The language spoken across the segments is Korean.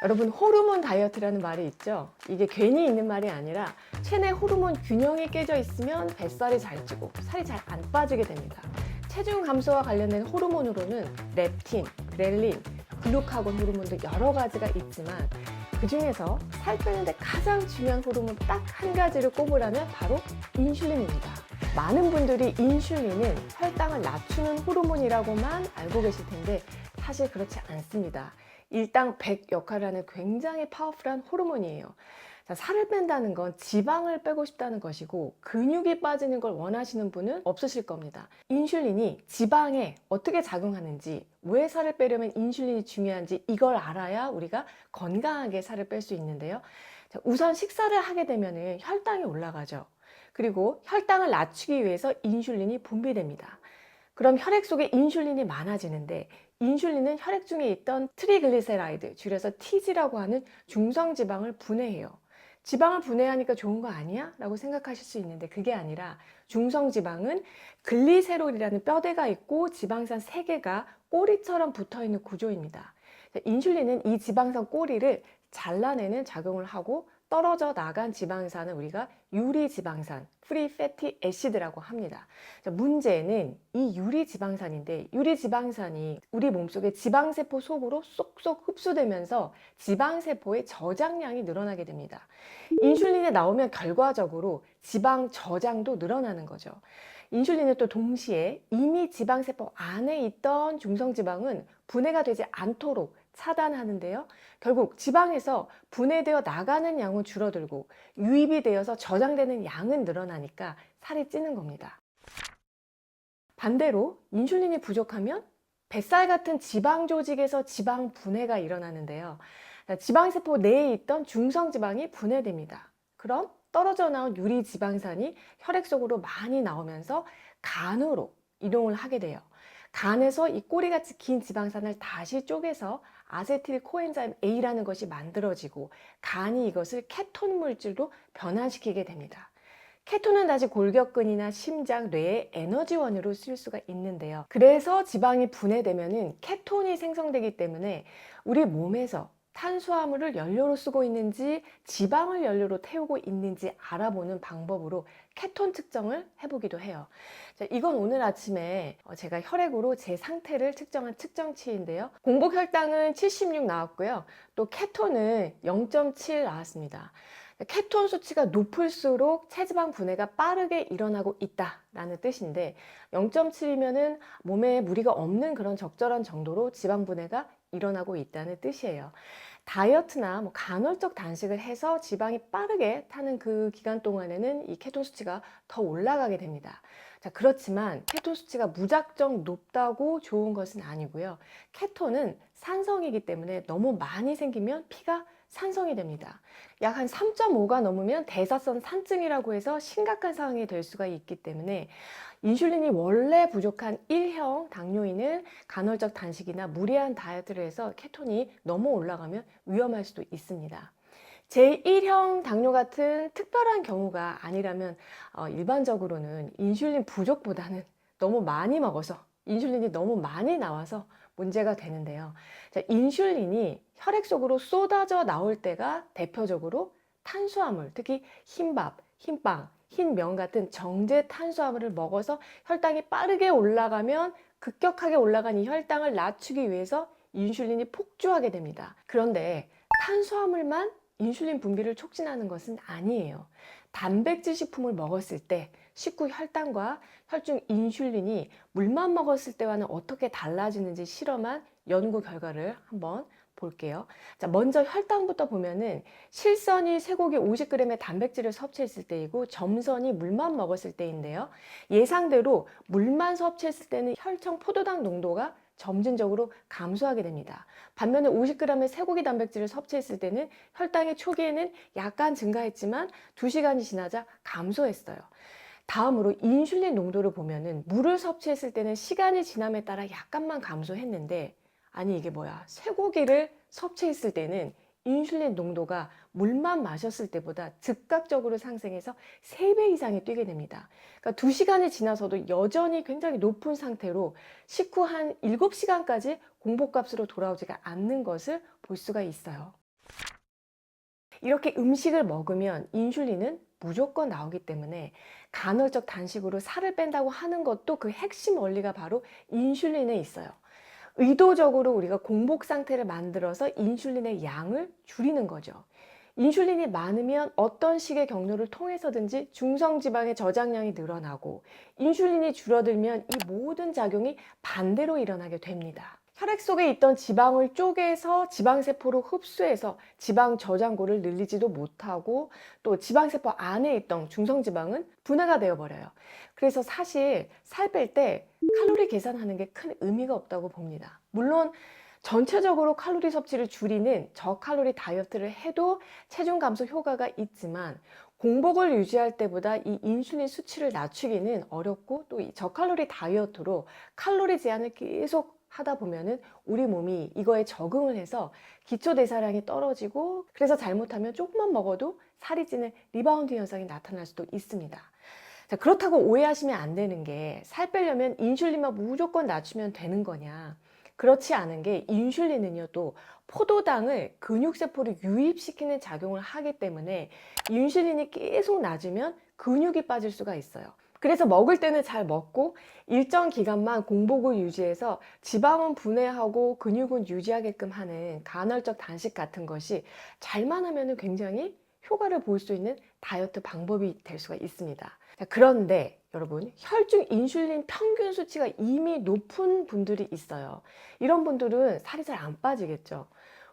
여러분, 호르몬 다이어트라는 말이 있죠. 이게 괜히 있는 말이 아니라 체내 호르몬 균형이 깨져 있으면 뱃살이 잘 찌고 살이 잘 안 빠지게 됩니다. 체중 감소와 관련된 호르몬으로는 렙틴, 그렐린, 글루카곤 호르몬 등 여러 가지가 있지만 그 중에서 살 빼는데 가장 중요한 호르몬 딱 한 가지를 꼽으라면 바로 인슐린입니다. 많은 분들이 인슐린은 혈당을 낮추는 호르몬이라고만 알고 계실 텐데 사실 그렇지 않습니다. 일당 100 역할을 하는 굉장히 파워풀한 호르몬이에요. 자, 살을 뺀다는 건 지방을 빼고 싶다는 것이고 근육이 빠지는 걸 원하시는 분은 없으실 겁니다. 인슐린이 지방에 어떻게 작용하는지, 왜 살을 빼려면 인슐린이 중요한지 이걸 알아야 우리가 건강하게 살을 뺄 수 있는데요. 자, 우선 식사를 하게 되면 혈당이 올라가죠. 그리고 혈당을 낮추기 위해서 인슐린이 분비됩니다. 그럼 혈액 속에 인슐린이 많아지는데 인슐린은 혈액 중에 있던 트리글리세라이드, 줄여서 TG라고 하는 중성지방을 분해해요. 지방을 분해하니까 좋은 거 아니야? 라고 생각하실 수 있는데 그게 아니라 중성지방은 글리세롤이라는 뼈대가 있고 지방산 3개가 꼬리처럼 붙어있는 구조입니다. 인슐린은 이 지방산 꼬리를 잘라내는 작용을 하고 떨어져 나간 지방산을 우리가 유리지방산, 프리 패티 애시드라고 합니다. 문제는 이 유리지방산인데 유리지방산이 우리 몸속의 지방세포 속으로 쏙쏙 흡수되면서 지방세포의 저장량이 늘어나게 됩니다. 인슐린이 나오면 결과적으로 지방 저장도 늘어나는 거죠. 인슐린은 또 동시에 이미 지방세포 안에 있던 중성지방은 분해가 되지 않도록 차단하는데요. 결국 지방에서 분해되어 나가는 양은 줄어들고 유입이 되어서 저장되는 양은 늘어나니까 살이 찌는 겁니다. 반대로 인슐린이 부족하면 뱃살 같은 지방 조직에서 지방 분해가 일어나는데요. 지방세포 내에 있던 중성지방이 분해됩니다. 그럼 떨어져 나온 유리지방산이 혈액 속으로 많이 나오면서 간으로 이동을 하게 돼요. 간에서 이 꼬리같이 긴 지방산을 다시 쪼개서 아세틸 코엔자임 A라는 것이 만들어지고 간이 이것을 케톤 물질로 변환시키게 됩니다. 케톤은 다시 골격근이나 심장, 뇌의 에너지원으로 쓰일 수가 있는데요. 그래서 지방이 분해되면 케톤이 생성되기 때문에 우리 몸에서 탄수화물을 연료로 쓰고 있는지 지방을 연료로 태우고 있는지 알아보는 방법으로 케톤 측정을 해보기도 해요. 자, 이건 오늘 아침에 제가 혈액으로 제 상태를 측정한 측정치인데요. 공복 혈당은 76 나왔고요. 또 케톤은 0.7 나왔습니다. 케톤 수치가 높을수록 체지방 분해가 빠르게 일어나고 있다라는 뜻인데 0.7이면은 몸에 무리가 없는 그런 적절한 정도로 지방 분해가 일어나고 있다는 뜻이에요. 다이어트나 간헐적 단식을 해서 지방이 빠르게 타는 그 기간 동안에는 이 케톤 수치가 더 올라가게 됩니다. 자, 그렇지만 케톤 수치가 무작정 높다고 좋은 것은 아니고요. 케톤은 산성이기 때문에 너무 많이 생기면 피가 산성이 됩니다. 약 한 3.5가 넘으면 대사성 산증이라고 해서 심각한 상황이 될 수가 있기 때문에 인슐린이 원래 부족한 1형 당뇨인은 간헐적 단식이나 무리한 다이어트를 해서 케톤이 너무 올라가면 위험할 수도 있습니다. 제1형 당뇨 같은 특별한 경우가 아니라면 일반적으로는 인슐린 부족보다는 너무 많이 먹어서 인슐린이 너무 많이 나와서 문제가 되는데요. 자, 인슐린이 혈액 속으로 쏟아져 나올 때가 대표적으로 탄수화물, 특히 흰밥, 흰빵, 흰면 같은 정제 탄수화물을 먹어서 혈당이 빠르게 올라가면 급격하게 올라간 이 혈당을 낮추기 위해서 인슐린이 폭주하게 됩니다. 그런데 탄수화물만 인슐린 분비를 촉진하는 것은 아니에요. 단백질 식품을 먹었을 때 식후 혈당과 혈중 인슐린이 물만 먹었을 때와는 어떻게 달라지는지 실험한 연구 결과를 한번 볼게요. 자, 먼저 혈당부터 보면은 실선이 쇠고기 50g의 단백질을 섭취했을 때이고 점선이 물만 먹었을 때인데요. 예상대로 물만 섭취했을 때는 혈청 포도당 농도가 점진적으로 감소하게 됩니다. 반면에 50g의 쇠고기 단백질을 섭취했을 때는 혈당이 초기에는 약간 증가했지만 2시간이 지나자 감소했어요. 다음으로 인슐린 농도를 보면은 물을 섭취했을 때는 시간이 지남에 따라 약간만 감소했는데 아니 이게 뭐야, 쇠고기를 섭취했을 때는 인슐린 농도가 물만 마셨을 때보다 즉각적으로 상승해서 3배 이상이 뛰게 됩니다. 그러니까 2시간이 지나서도 여전히 굉장히 높은 상태로 식후 한 7시간까지 공복값으로 돌아오지가 않는 것을 볼 수가 있어요. 이렇게 음식을 먹으면 인슐린은 무조건 나오기 때문에 간헐적 단식으로 살을 뺀다고 하는 것도 그 핵심 원리가 바로 인슐린에 있어요. 의도적으로 우리가 공복 상태를 만들어서 인슐린의 양을 줄이는 거죠. 인슐린이 많으면 어떤 식의 경로를 통해서든지 중성지방의 저장량이 늘어나고, 인슐린이 줄어들면 이 모든 작용이 반대로 일어나게 됩니다. 혈액 속에 있던 지방을 쪼개서 지방세포로 흡수해서 지방 저장고를 늘리지도 못하고, 또 지방세포 안에 있던 중성지방은 분해가 되어버려요. 그래서 사실 살 뺄 때 칼로리 계산하는 게 큰 의미가 없다고 봅니다. 물론 전체적으로 칼로리 섭취를 줄이는 저칼로리 다이어트를 해도 체중 감소 효과가 있지만, 공복을 유지할 때보다 이 인슐린 수치를 낮추기는 어렵고, 또 이 저칼로리 다이어트로 칼로리 제한을 계속 하다 보면은 우리 몸이 이거에 적응을 해서 기초 대사량이 떨어지고, 그래서 잘못하면 조금만 먹어도 살이 찌는 리바운드 현상이 나타날 수도 있습니다. 자, 그렇다고 오해하시면 안 되는 게, 살 빼려면 인슐린만 무조건 낮추면 되는 거냐? 그렇지 않은 게, 인슐린은요 또 포도당을 근육세포로 유입시키는 작용을 하기 때문에 인슐린이 계속 낮으면 근육이 빠질 수가 있어요. 그래서 먹을 때는 잘 먹고 일정 기간만 공복을 유지해서 지방은 분해하고 근육은 유지하게끔 하는 간헐적 단식 같은 것이 잘만 하면 굉장히 효과를 볼 수 있는 다이어트 방법이 될 수가 있습니다. 자, 그런데 여러분, 혈중 인슐린 평균 수치가 이미 높은 분들이 있어요. 이런 분들은 살이 잘 안 빠지겠죠.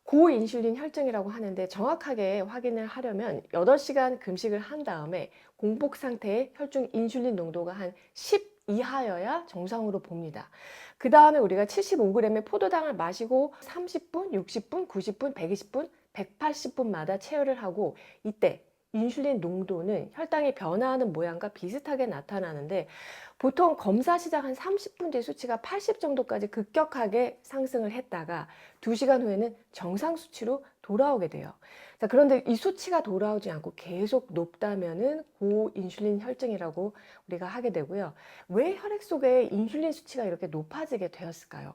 고인슐린 혈증이라고 하는데, 정확하게 확인을 하려면 8시간 금식을 한 다음에 공복 상태의 혈중 인슐린 농도가 한 10 이하여야 정상으로 봅니다. 그 다음에 우리가 75g의 포도당을 마시고 30분, 60분, 90분, 120분, 180분마다 체열을 하고, 이때 인슐린 농도는 혈당이 변화하는 모양과 비슷하게 나타나는데, 보통 검사 시작 한 30분 뒤 수치가 80 정도까지 급격하게 상승을 했다가 2시간 후에는 정상 수치로 돌아오게 돼요. 자, 그런데 이 수치가 돌아오지 않고 계속 높다면은 고인슐린 혈증이라고 우리가 하게 되고요. 왜 혈액 속에 인슐린 수치가 이렇게 높아지게 되었을까요?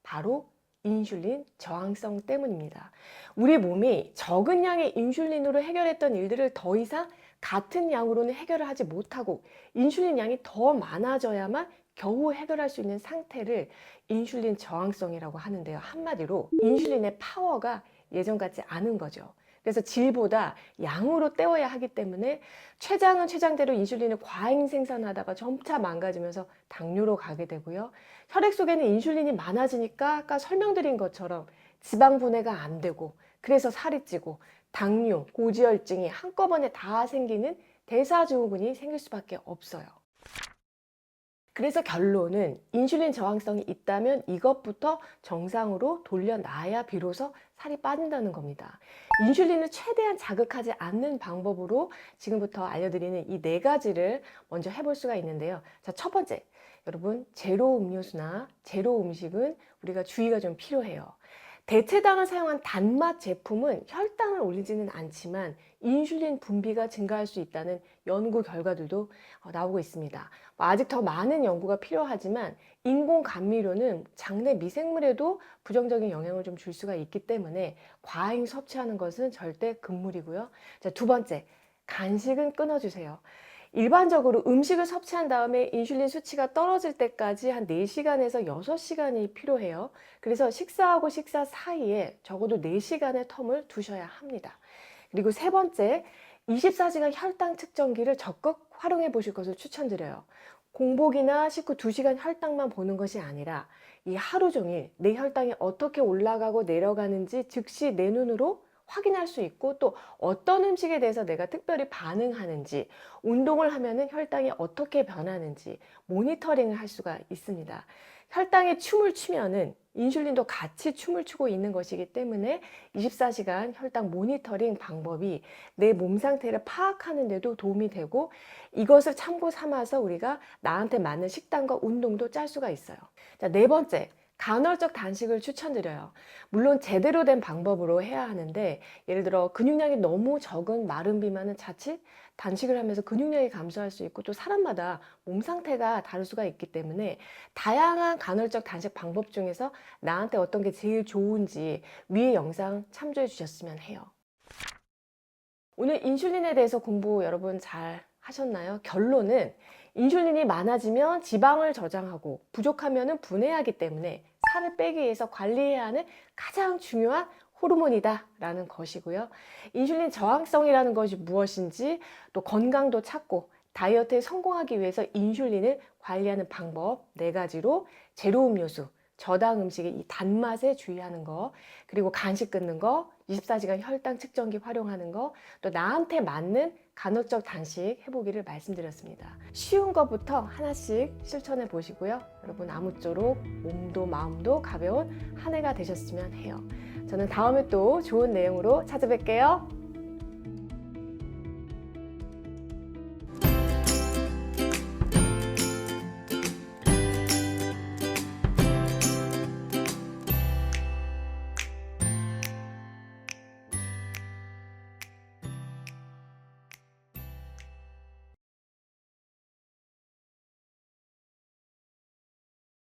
바로 인슐린 저항성 때문입니다. 우리 몸이 적은 양의 인슐린으로 해결했던 일들을 더 이상 같은 양으로는 해결을 하지 못하고, 인슐린 양이 더 많아져야만 겨우 해결할 수 있는 상태를 인슐린 저항성이라고 하는데요. 한마디로 인슐린의 파워가 예전 같지 않은 거죠. 그래서 질보다 양으로 때워야 하기 때문에 췌장은 췌장대로 인슐린을 과잉 생산하다가 점차 망가지면서 당뇨로 가게 되고요. 혈액 속에는 인슐린이 많아지니까 아까 설명드린 것처럼 지방 분해가 안 되고, 그래서 살이 찌고 당뇨, 고지혈증이 한꺼번에 다 생기는 대사증후군이 생길 수밖에 없어요. 그래서 결론은, 인슐린 저항성이 있다면 이것부터 정상으로 돌려놔야 비로소 살이 빠진다는 겁니다. 인슐린을 최대한 자극하지 않는 방법으로 지금부터 알려드리는 이 4가지를 먼저 해볼 수가 있는데요. 자, 첫 번째, 여러분, 제로 음료수나 제로 음식은 우리가 주의가 좀 필요해요. 대체당을 사용한 단맛 제품은 혈당을 올리지는 않지만 인슐린 분비가 증가할 수 있다는 연구 결과들도 나오고 있습니다. 아직 더 많은 연구가 필요하지만 인공 감미료는 장내 미생물에도 부정적인 영향을 좀 줄 수가 있기 때문에 과잉 섭취하는 것은 절대 금물이고요. 자, 두 번째, 간식은 끊어주세요. 일반적으로 음식을 섭취한 다음에 인슐린 수치가 떨어질 때까지 한 4시간에서 6시간이 필요해요. 그래서 식사하고 식사 사이에 적어도 4시간의 텀을 두셔야 합니다. 그리고 세 번째, 24시간 혈당 측정기를 적극 활용해 보실 것을 추천드려요. 공복이나 식후 2시간 혈당만 보는 것이 아니라 이 하루 종일 내 혈당이 어떻게 올라가고 내려가는지 즉시 내 눈으로 확인할 수 있고, 또 어떤 음식에 대해서 내가 특별히 반응하는지, 운동을 하면은 혈당이 어떻게 변하는지 모니터링을 할 수가 있습니다. 혈당이 춤을 추면은 인슐린도 같이 춤을 추고 있는 것이기 때문에 24시간 혈당 모니터링 방법이 내 몸 상태를 파악하는 데도 도움이 되고, 이것을 참고 삼아서 우리가 나한테 맞는 식단과 운동도 짤 수가 있어요. 자, 네 번째, 간헐적 단식을 추천드려요. 물론 제대로 된 방법으로 해야 하는데, 예를 들어 근육량이 너무 적은 마른 비만은 자칫 단식을 하면서 근육량이 감소할 수 있고, 또 사람마다 몸 상태가 다를 수가 있기 때문에 다양한 간헐적 단식 방법 중에서 나한테 어떤 게 제일 좋은지 위의 영상 참조해 주셨으면 해요. 오늘 인슐린에 대해서 공부 여러분 잘 하셨나요? 결론은 인슐린이 많아지면 지방을 저장하고 부족하면 분해하기 때문에 살을 빼기 위해서 관리해야 하는 가장 중요한 호르몬이다 라는 것이고요. 인슐린 저항성이라는 것이 무엇인지, 또 건강도 찾고 다이어트에 성공하기 위해서 인슐린을 관리하는 방법 4가지로 제로 음료수, 저당 음식의 이 단맛에 주의하는 거, 그리고 간식 끊는 거, 24시간 혈당 측정기 활용하는 거, 또 나한테 맞는 간헐적 단식 해보기를 말씀드렸습니다. 쉬운 것부터 하나씩 실천해 보시고요. 여러분 아무쪼록 몸도 마음도 가벼운 한 해가 되셨으면 해요. 저는 다음에 또 좋은 내용으로 찾아뵐게요.